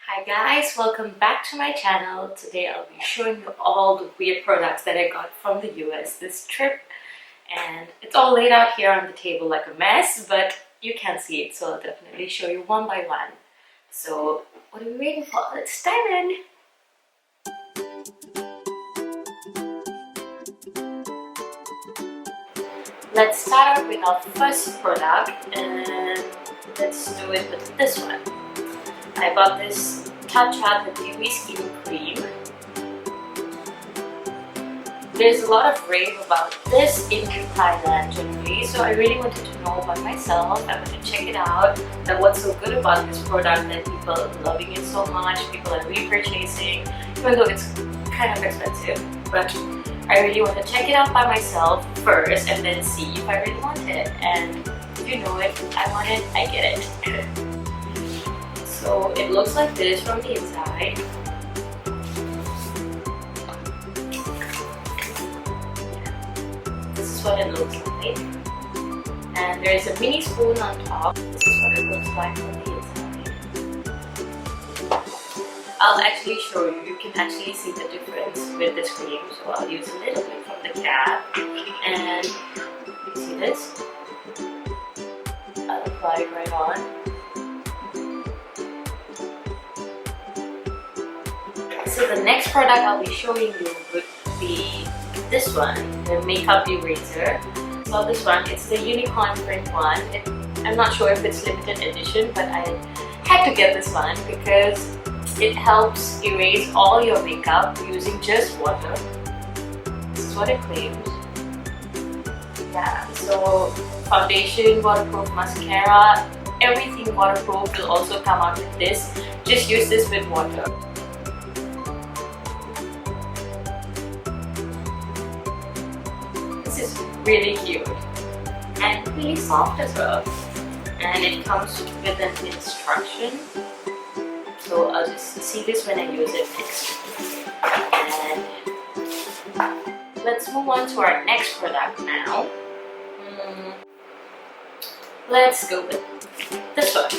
Hi guys, welcome back to my channel. Today I'll be showing you all the weird products that I got from the US this trip, and it's all laid out here on the table like a mess, but you can't see it, so I'll definitely show you one by one. So what are we waiting for? Let's dive in! Let's start out with our first product, and let's do it with this one. I bought this Touch Out the Dewy Skin Cream. There's a lot of rave about this in Thailand generally, so I really wanted to know by myself. I wanted to check it out, that what's so good about this product that people are loving it so much, people are repurchasing, even though it's kind of expensive. But I really want to check it out by myself first and then see if I really want it. And if you know it, I want it, I get it. So it looks like this from the inside. This is what it looks like. And there is a mini spoon on top. This is what it looks like from the inside. I'll actually show you. You can actually see the difference with this cream. So I'll use a little bit from the cap. And you see this? I'll apply it right on. So the next product I'll be showing you would be this one, the makeup eraser. So this one, it's the unicorn print one. I'm not sure if it's limited edition, but I had to get this one because it helps erase all your makeup using just water. This is what it claims. Yeah, so foundation, waterproof mascara, everything waterproof will also come out with this. Just use this with water. This is really cute and really soft as well, and it comes with an instruction, so I'll just see this when I use it next. And let's move on to our next product now. Let's go with this one.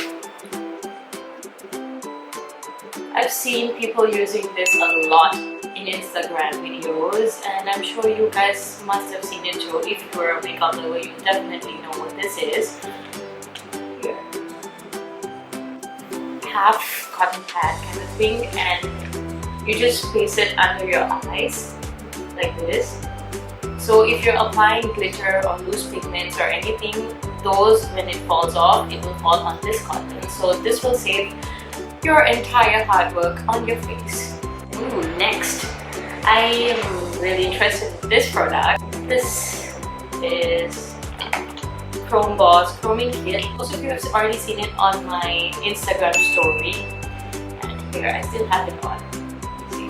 I've seen people using this a lot in Instagram videos, and I'm sure you guys must have seen it too. If you're a makeup lover, you definitely know what this is. Here. Half cotton pad kind of thing, and you just place it under your eyes like this. So if you're applying glitter or loose pigments or anything, those, when it falls off, it will fall on this cotton. So this will save your entire hard work on your face. Next, I am really interested in this product. This is Chrome Boss Chroming Kit. Most of you have already seen it on my Instagram story, and here I still have it on. See?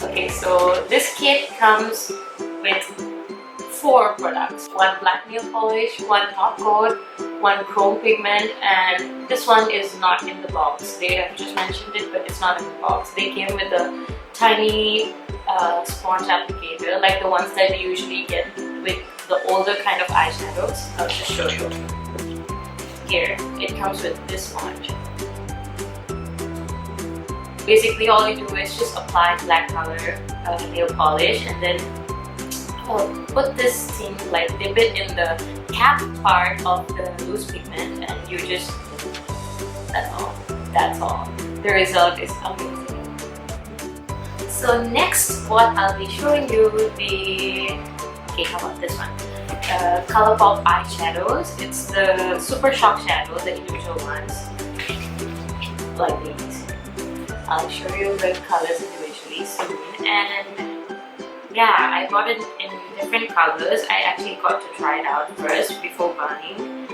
Okay, so this kit comes with 4 products. 1 black nail polish, 1 top coat, 1 chrome pigment, and this one is not in the box. They have just mentioned it, but it's not in the box. They came with a tiny sponge applicator, like the ones that you usually get with the older kind of eyeshadows. I'll just show you. Here, it comes with this sponge. Basically, all you do is just apply black color nail polish, and then put this thing, like dip it in the cap part of the loose pigment, and you just, that's all. The result is amazing. So next, what I'll be showing you would be, okay, how about this one? Colourpop eyeshadows. It's the Super Shock Shadow, the individual ones, like these. I'll show you the colors individually soon. And yeah, I bought it in different colors. I actually got to try it out first before buying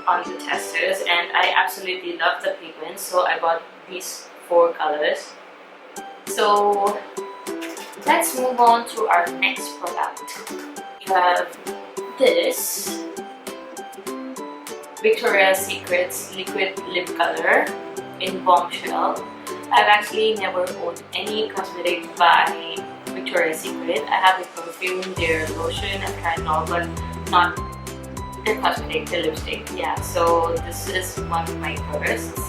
on the testers, and I absolutely love the pigments, so I bought these 4 colors. So let's move on to our next product. We have this Victoria's Secret's liquid lip color in Bombshell. I've actually never owned any cosmetic by Victoria's Secret. I have a perfume, their lotion, and kind of, but not the cosmetic, the lipstick. Yeah, so this is one of my firsts.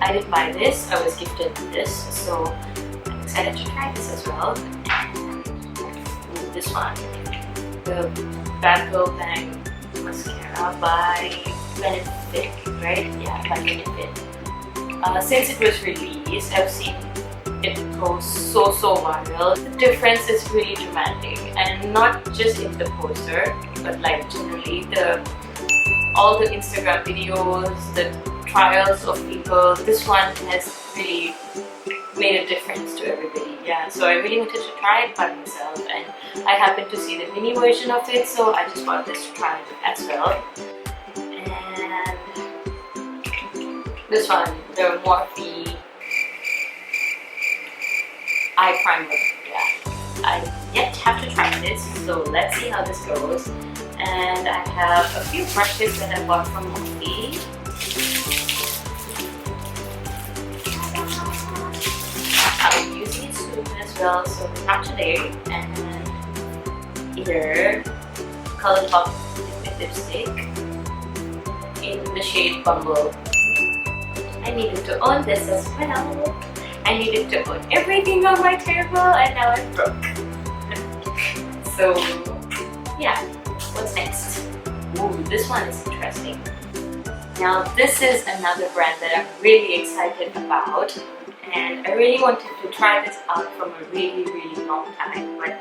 I didn't buy this, I was gifted this, so I'm excited to try this as well. And this one, the Bad Girl Bang Mascara by Benefit, right? Yeah, by Benefit. Since it was released, I've seen it go so viral. The difference is really dramatic, and not just in the poster, but like generally all the Instagram videos, the trials of people. This one has really made a difference to everybody. Yeah, so I really wanted to try it by myself, and I happened to see the mini version of it, so I just bought this to try it as well. And this one, the Morphe eye primer. Yeah, I yet have to try this, so let's see how this goes. And I have a few brushes that I bought from Morphe. I'll be using it soon as well, so not today. And here, ColourPop liquid lipstick in the shade Bumble. I needed to own this as well. I needed to put everything on my table, and now I'm broke. So yeah, what's next? Ooh, this one is interesting. Now this is another brand that I'm really excited about, and I really wanted to try this out from a really long time. But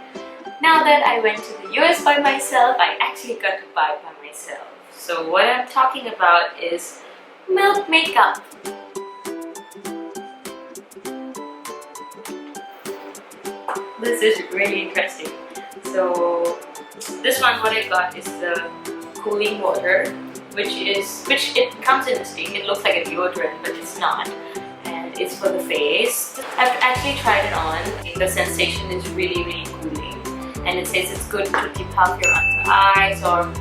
now that I went to the US by myself, I actually got to buy it by myself. So what I'm talking about is Milk Makeup. This is really interesting. So this one, what I got is the cooling water, which it comes in a stick. It looks like a deodorant, but it's not, and it's for the face. I've actually tried it on. The sensation is really cooling, and it says it's good to keep out your under eyes, or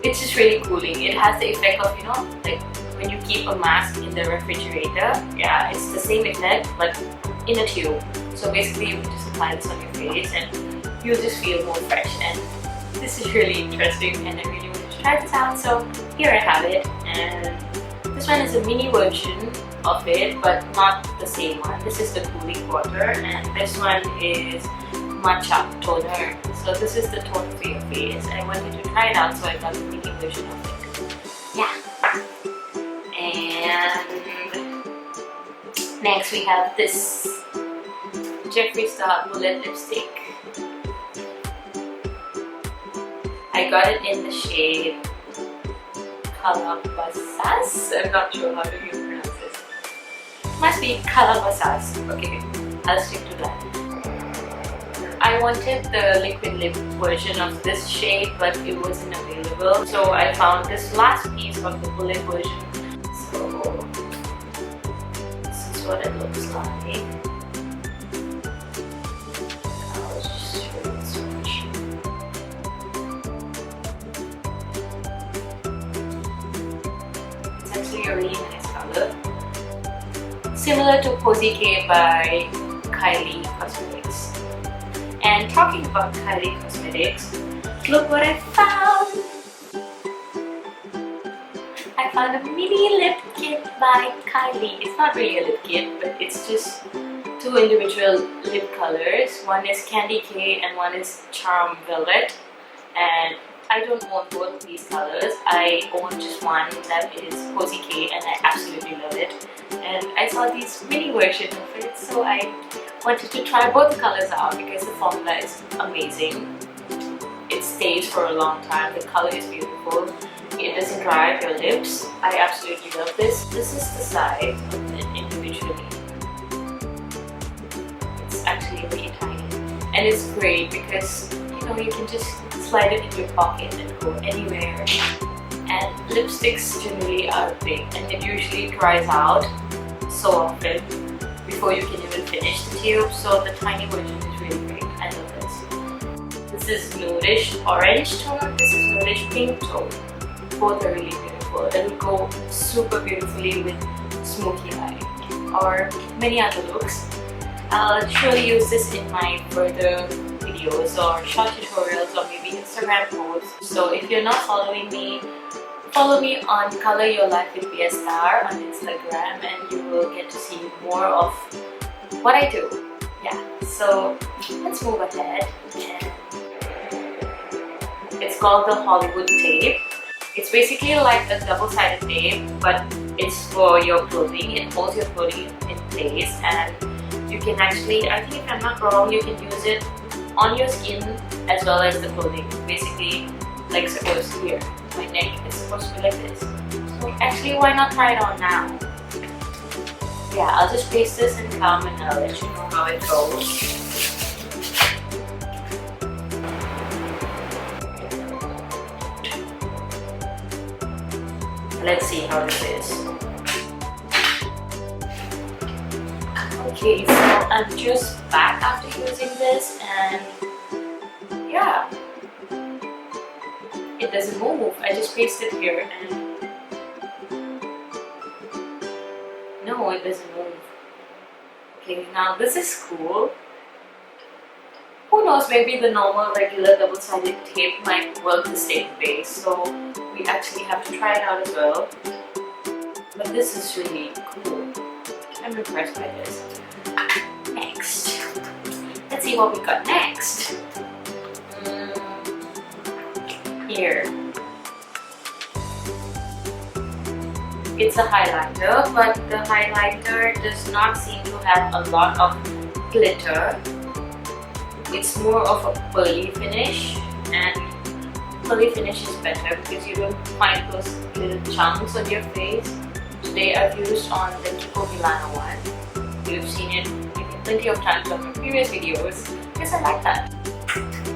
it's just really cooling. It has the effect of, you know, like when you keep a mask in the refrigerator. Yeah, it's the same effect, but in a tube. So basically you can just apply this on your face and you'll just feel more fresh. And this is really interesting, and I really wanted to try this out, so here I have it. And this one is a mini version of it, but not the same one. This is the cooling water, and this one is matcha toner. So this is the toner for your face. I wanted to try it out, so I got the mini version of it. Yeah. And next we have this Jeffree Star Bullet Lipstick. I got it in the shade Calabasas. I'm not sure how to pronounce this. Must be Calabasas. Okay, I'll stick to that. I wanted the liquid lip version of this shade, but it wasn't available. So I found this last piece of the bullet version. So this is what it looks like. A really nice color, similar to Posy K by Kylie Cosmetics. And talking about Kylie Cosmetics, look what I found! I found a mini lip kit by Kylie. It's not really a lip kit, but it's just two individual lip colors. One is Candy K and one is Charm Velvet. And I don't own both of these colors. I own just one that is Posy K, and I absolutely love it. And I saw these mini version of it, so I wanted to try both the colors out because the formula is amazing. It stays for a long time. The color is beautiful. It doesn't dry up your lips. I absolutely love this. This is the size of it individually. It's actually really tiny, and it's great because you can just slide it in your pocket and go anywhere. And lipsticks generally are big, and it usually dries out so often before you can even finish the tube. So the tiny version is really great. I love this. This is nudish orange tone. This is nudish pink tone. Both are really beautiful. It will go super beautifully with smoky eye or many other looks. I'll surely use this in my further videos or short tutorials or maybe Instagram posts. So if you're not following me, Follow me on Color Your Life with PiaStar on Instagram and you will get to see more of what I do. Yeah, so let's move ahead. And it's called the Hollywood tape. It's basically like a double-sided tape, but it's for your clothing. It holds your clothing in place, and you can actually, I think if I'm not wrong, you can use it on your skin as well as the clothing. Basically, like suppose here, my neck is supposed to be like this. So actually, why not try it on now? Yeah, I'll just paste this and come and I'll let you know how it goes. Let's see how this is. Okay, so I'm just back after using this and yeah, it doesn't move. I just pasted here and no, it doesn't move. Okay, now this is cool. Who knows, maybe the normal regular double-sided tape might work the same way, so we actually have to try it out as well. But this is really cool. I'm impressed by this. Next, let's see what we got next. Here. It's a highlighter, but the highlighter does not seem to have a lot of glitter. It's more of a pearly finish, and pearly finish is better because you don't find those little chunks on your face. Today I've used on the Kiko Milano one. You've seen it maybe plenty of times on my previous videos because I like that.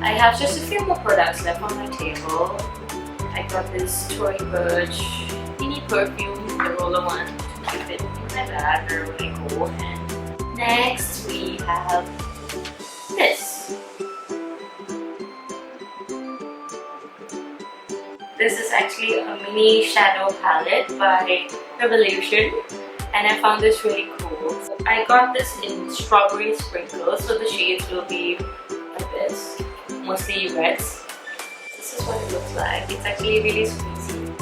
I have just a few more products left on my table. I got this Tory Burch mini perfume, the roller one, to keep it in my bag wherever I go. And next we have this. This is actually a mini shadow palette by Revolution, and I found this really cool. I got this in Strawberry Sprinkles, so the shades will be like this, mostly reds. This is what it looks like. It's actually really squeezy.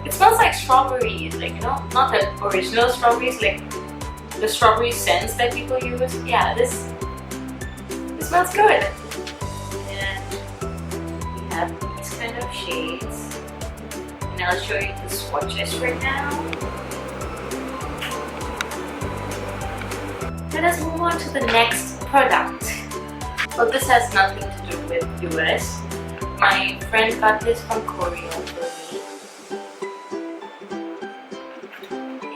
It smells like strawberries, like, you know, not the original strawberries, like the strawberry scents that people use. Yeah, this smells good. And we have these kind of shades. And I'll show you the swatches right now. Let us move on to the next product. Well, this has nothing to do with US. My friend got this from Korea for me.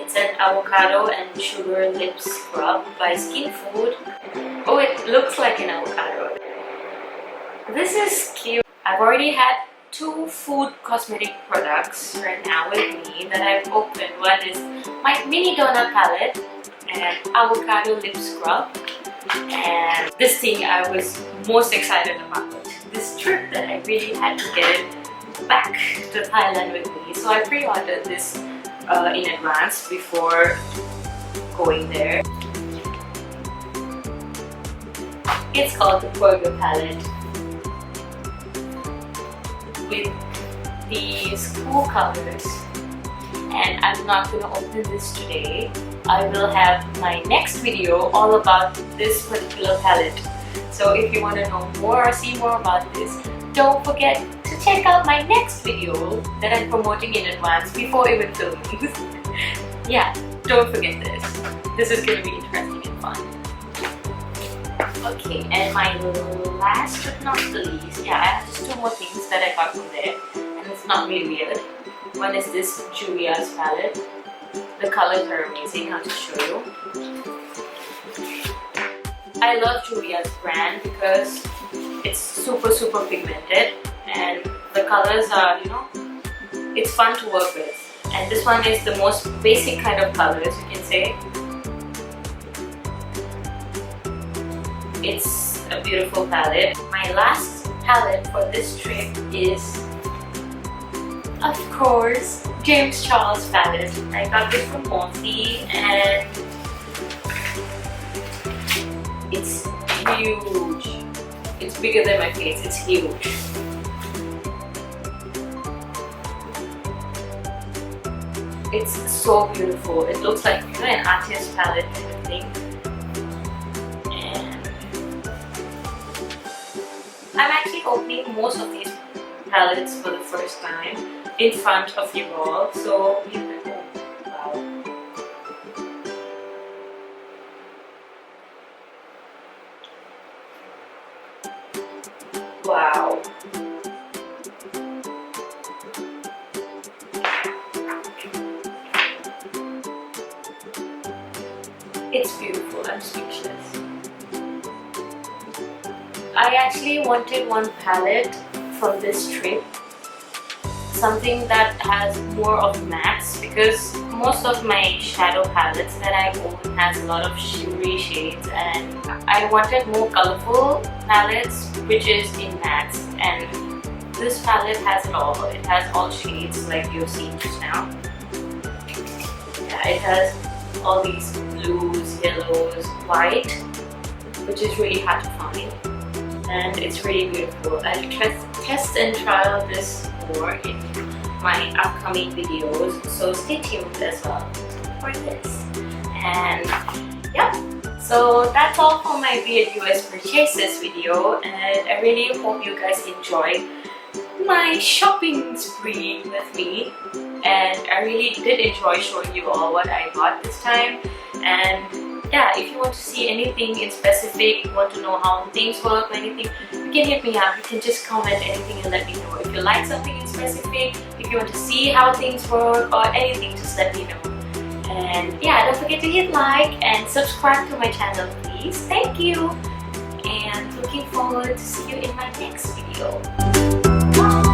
It's an avocado and sugar lip scrub by Skin Food. Oh, it looks like an avocado. This is cute. I've already had 2 food cosmetic products right now with me that I've opened. One is my mini donut palette and avocado lip scrub. And this thing I was most excited about. This trip that I really had to get it back to Thailand with me. So I pre-ordered this in advance before going there. It's called the Burger Palette with these cool colors. And I'm not going to open this today. I will have my next video all about this particular palette. So if you want to know more or see more about this, don't forget to check out my next video that I'm promoting in advance before even filming. Yeah, don't forget this. This is going to be interesting and fun. Okay, and my last but not the least, yeah, I have just 2 more things that I got from there, and it's not really weird. One is this Julia's palette. The colors are amazing, I'll just show you. I love Julia's brand because it's super pigmented and the colors are, you know, it's fun to work with. And this one is the most basic kind of colors, you can say. It's a beautiful palette. My last palette for this trip is, of course, James Charles palette. I got this from Morphe and it's huge. It's bigger than my face. It's huge. It's so beautiful. It looks like, you know, an artist palette kind of thing. And I'm actually opening most of these palettes for the first time in front of you all. So you can, oh, wow. Wow. It's beautiful. I'm speechless. I actually wanted one palette from this trip, something that has more of mattes, because most of my shadow palettes that I own has a lot of shimmery shades, and I wanted more colorful palettes which is in mattes, and this palette has it all. It has all shades like you've seen just now. Yeah, it has all these blues, yellows, white, which is really hard to find, and it's really beautiful. I'll test and trial this more in my upcoming videos, so stay tuned as well for this. And yeah, so that's all for my weird US purchases video, and I really hope you guys enjoyed my shopping spree with me, and I really did enjoy showing you all what I got this time. And yeah, if you want to see anything in specific, you want to know how things work or anything, you can hit me up. You can just comment anything and let me know. If you like something in specific, if you want to see how things work or anything, just let me know. And yeah, don't forget to hit like and subscribe to my channel, please. Thank you, and looking forward to see you in my next video. Bye.